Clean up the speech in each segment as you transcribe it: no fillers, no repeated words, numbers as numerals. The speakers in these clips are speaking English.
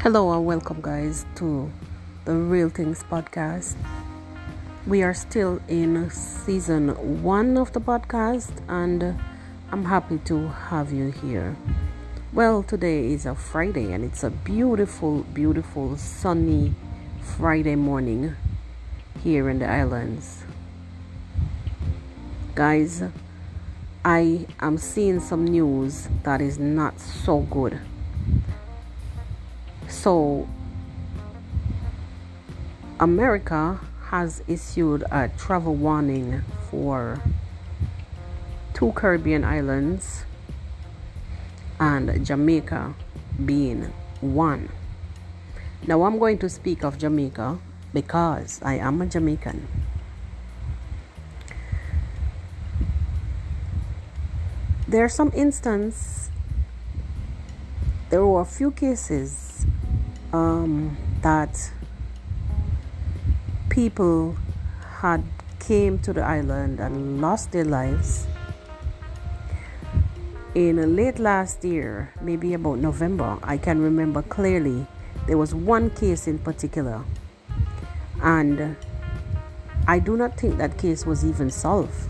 Hello and welcome, guys, to the Real Things podcast. We are still in season 1 of the podcast, and I'm happy to have you here. Well, today is a Friday, and it's a beautiful, beautiful sunny Friday morning here in the islands. Guys, I am seeing some news that is not so good. So, America has issued a travel warning for 2 Caribbean islands and Jamaica being one. Now, I'm going to speak of Jamaica because I am a Jamaican. There are some instances, there were a few cases that people had came to the island and lost their lives in late last year, maybe about November. I can remember clearly there was one case in particular, and I do not think that case was even solved,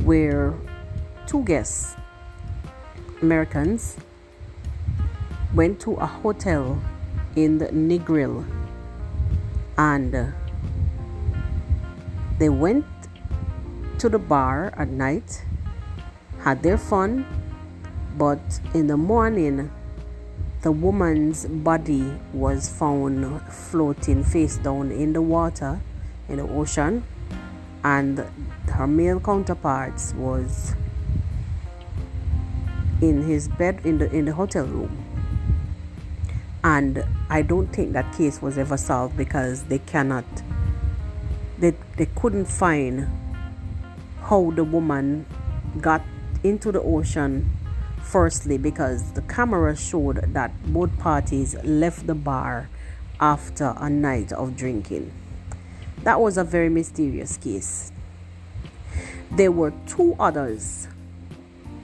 where 2 guests, Americans, went to a hotel in the Negril, and they went to the bar at night, had their fun, but in the morning the woman's body was found floating face down in the water, in the ocean, and her male counterparts was in his bed in the hotel room. And I don't think that case was ever solved because they couldn't find how the woman got into the ocean, firstly because the camera showed that both parties left the bar after a night of drinking. That was a very mysterious case. There were 2 others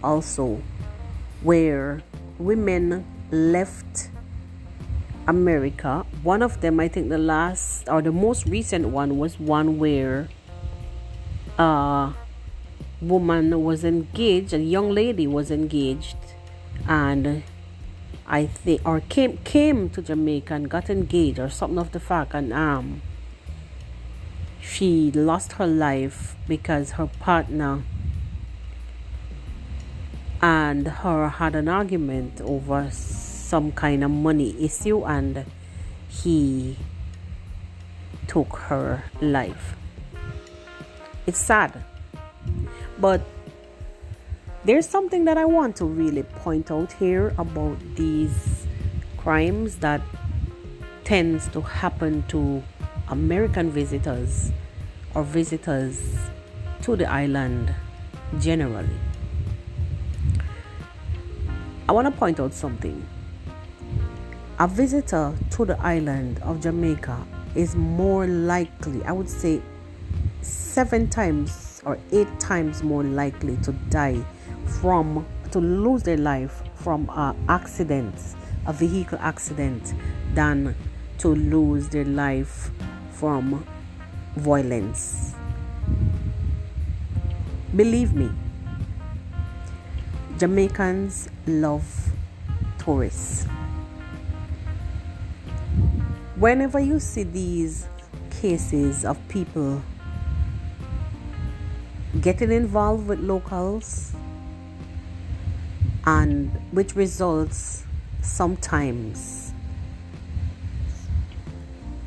also where women left America. One of them, I think the most recent one, was one where a woman was engaged, a young lady was engaged, and I think or came to Jamaica and got engaged or something of the fact, and she lost her life because her partner and her had an argument over some kind of money issue, and he took her life. It's sad, but there's something that I want to really point out here about these crimes that tends to happen to American visitors or visitors to the island generally. I want to point out something. A visitor to the island of Jamaica is more likely, I would say 7 times or 8 times more likely to lose their life from a vehicle accident, than to lose their life from violence. Believe me, Jamaicans love tourists. Whenever you see these cases of people getting involved with locals, and which results sometimes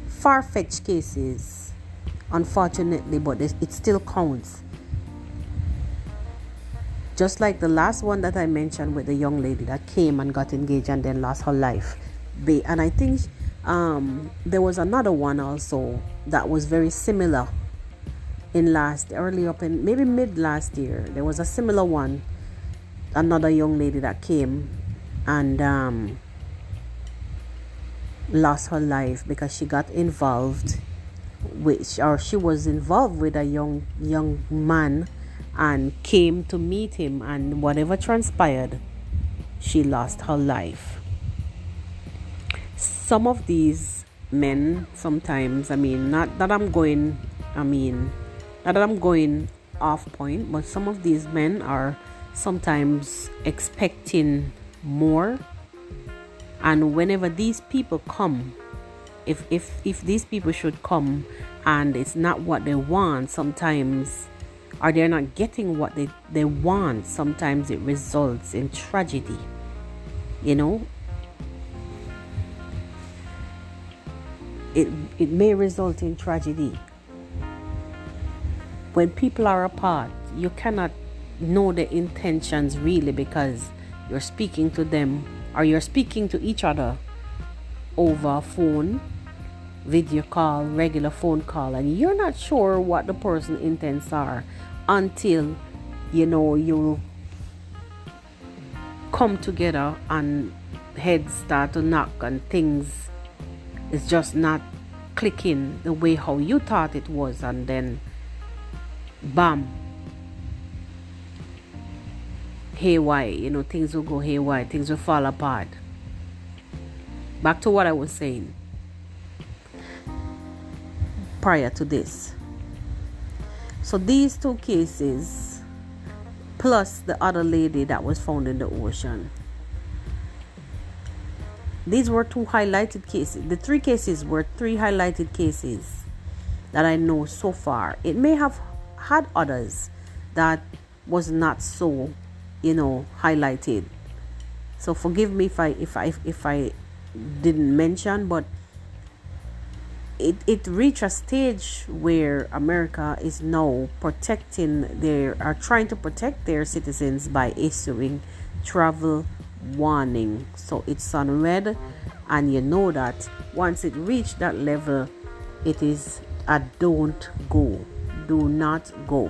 far-fetched cases, unfortunately, but it still counts. Just like the last one that I mentioned with the young lady that came and got engaged and then lost her life. And I think there was another one also that was very similar early up in maybe mid last year. There was a similar one, another young lady that came and lost her life because she got involved she was involved with a young man and came to meet him, and whatever transpired, she lost her life. some of these men sometimes, not that I'm going, not that I'm going off point, but some of these men are sometimes expecting more. And whenever these people come, if these people should come and it's not what they want sometimes, or they're not getting what they want, sometimes it results in tragedy. It may result in tragedy. When people are apart, you cannot know the intentions really, because you're speaking to them, or you're speaking to each other over phone, video call, regular phone call, and you're not sure what the person's intents are until you come together and heads start to knock and things is just not clicking the way how you thought it was, and then bam, haywire, things will go haywire, things will fall apart. Back to what I was saying prior to this. So these two cases, plus the other lady that was found in the ocean, these were two highlighted cases. The three cases were three highlighted cases that I know so far. It may have had others that was not so, highlighted. So forgive me if I didn't mention, but it reached a stage where America is now trying to protect their citizens by issuing travel warning. So it's on red, and you know that once it reached that level, it is a don't go, do not go.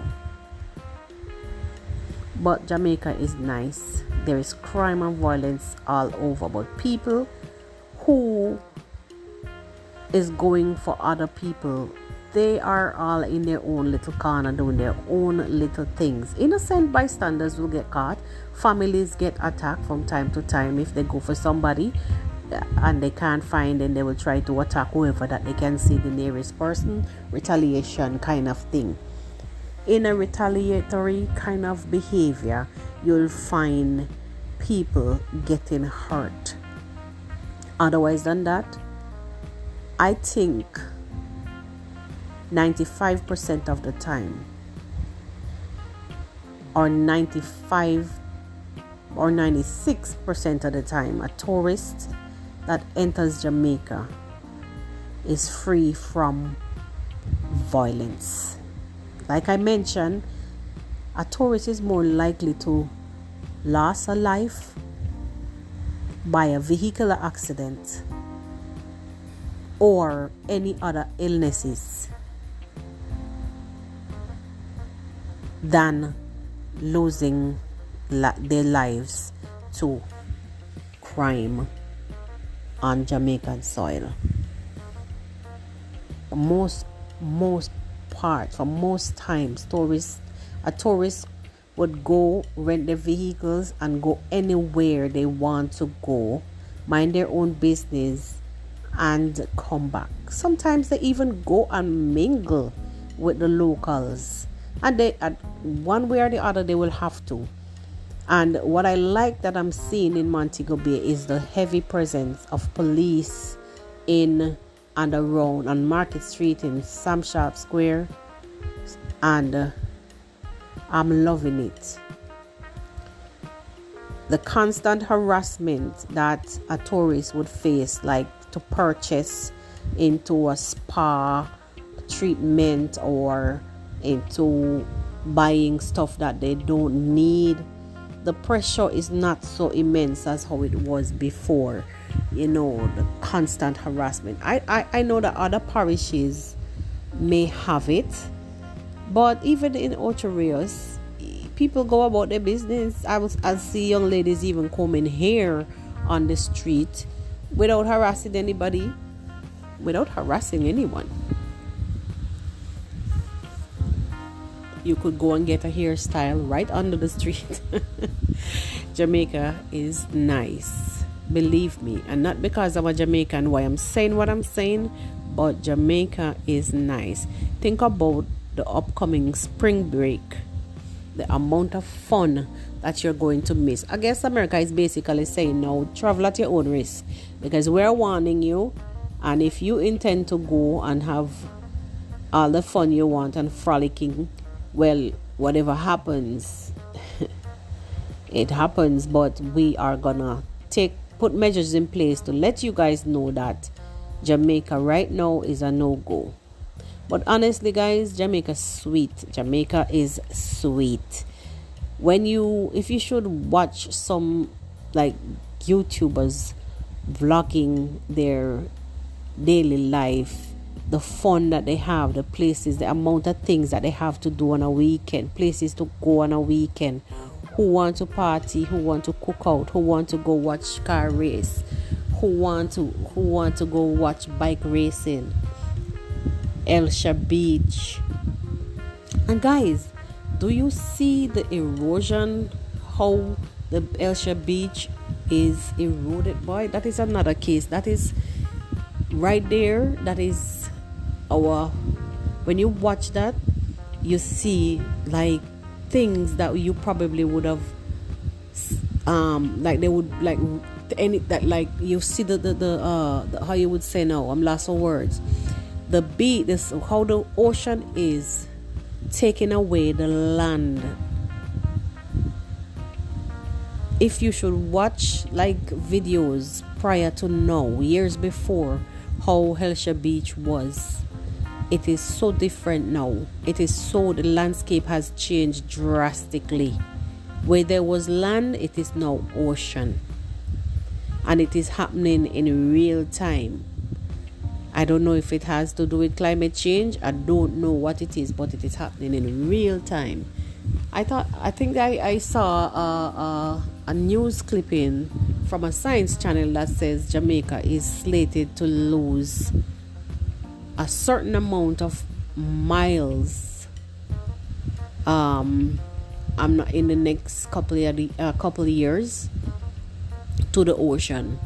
But Jamaica is nice. There is crime and violence all over, but people who is going for other people, they are all in their own little corner doing their own little things. Innocent bystanders will get caught. Families get attacked from time to time. If they go for somebody and they can't find, then they will try to attack whoever that they can see, the nearest person. Retaliation kind of thing. In a retaliatory kind of behavior, you'll find people getting hurt. Otherwise than that, I think 95% of the time, or 95 or 96% of the time, a tourist that enters Jamaica is free from violence. Like I mentioned, a tourist is more likely to lose a life by a vehicular accident or any other illnesses than losing their lives to crime on Jamaican soil. For most times, a tourist would go rent their vehicles and go anywhere they want to go, mind their own business, and come back. Sometimes they even go and mingle with the locals, and they, at one way or the other, they will have to. And what I like that I'm seeing in Montego Bay is the heavy presence of police in and around on Market Street, in Sam Sharp Square, and I'm loving it. The constant harassment that a tourist would face, like to purchase into a spa treatment or into buying stuff that they don't need, the pressure is not so immense as how it was before. The constant harassment. I know that other parishes may have it, but even in Ocho Rios, people go about their business. I see young ladies even combing hair on the street without harassing anybody, without harassing anyone. You could go and get a hairstyle right under the street. Jamaica is nice. believe me, and not because I'm a Jamaican why I'm saying what I'm saying, but Jamaica is nice. Think about the upcoming spring break, the amount of fun that you're going to miss. I guess America is basically saying now, travel at your own risk, because we're warning you, and if you intend to go and have all the fun you want and frolicking, well, whatever happens it happens, but we are gonna put measures in place to let you guys know that Jamaica right now is a no-go. But honestly, guys, Jamaica is sweet. Jamaica is sweet. If you should watch some like YouTubers vlogging their daily life, the fun that they have, the places, the amount of things that they have to do on a weekend, places to go on a weekend, who want to party, who want to cook out, who want to go watch car race, who want to go watch bike racing, Elsha Beach. And guys, do you see the erosion, how the Elsha Beach is eroded? Boy, that is another case. That is right there. That is when you watch that, you see like things that you probably would have like they would like any that like you see the how you would say now, I'm lost for words, the beach, this how the ocean is taking away the land. If you should watch like videos prior to now, years before, how Helsha Beach was, it is so different now. The landscape has changed drastically. Where there was land, it is now ocean. And it is happening in real time. I don't know if it has to do with climate change. I don't know what it is, but it is happening in real time. I think I saw a news clipping from a science channel that says Jamaica is slated to lose a certain amount of miles I'm not in the next couple of years to the ocean.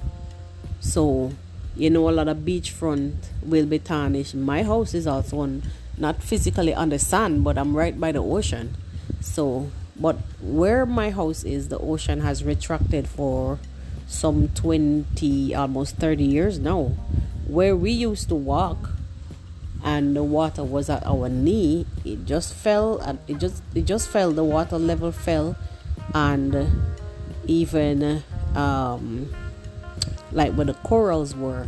So a lot of beachfront will be tarnished. My house is also not physically on the sand, but I'm right by the ocean. So but where my house is, the ocean has retracted for some 20, almost 30 years now. Where we used to walk and the water was at our knee, it just fell, and it just fell. The water level fell, and even like where the corals were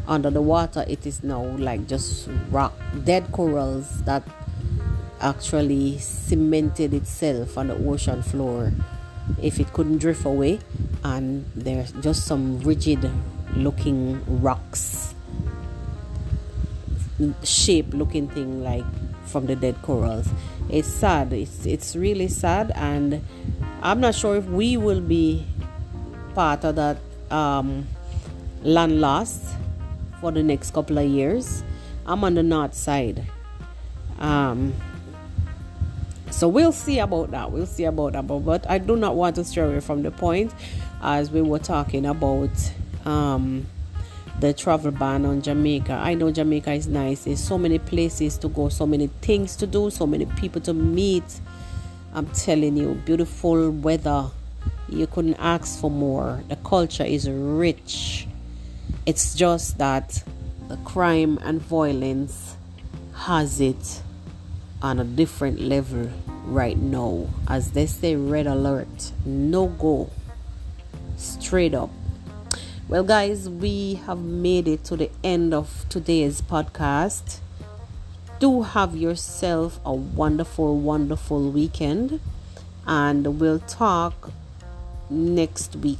under the water, it is now like just rock, dead corals that actually cemented itself on the ocean floor. If it couldn't drift away, and there's just some rigid looking rocks, shape looking thing like from the dead corals. It's sad. It's really sad, and I'm not sure if we will be part of that land loss for the next couple of years. I'm on the north side, so we'll see about that. But I do not want to stray away from the point, as we were talking about the travel ban on Jamaica. I know Jamaica is nice. There's so many places to go, so many things to do, so many people to meet. I'm telling you, beautiful weather. You couldn't ask for more. The culture is rich. It's just that the crime and violence has it on a different level right now. As they say, red alert, no go, straight up. Well, guys, we have made it to the end of today's podcast. Do have yourself a wonderful, wonderful weekend, and we'll talk next week.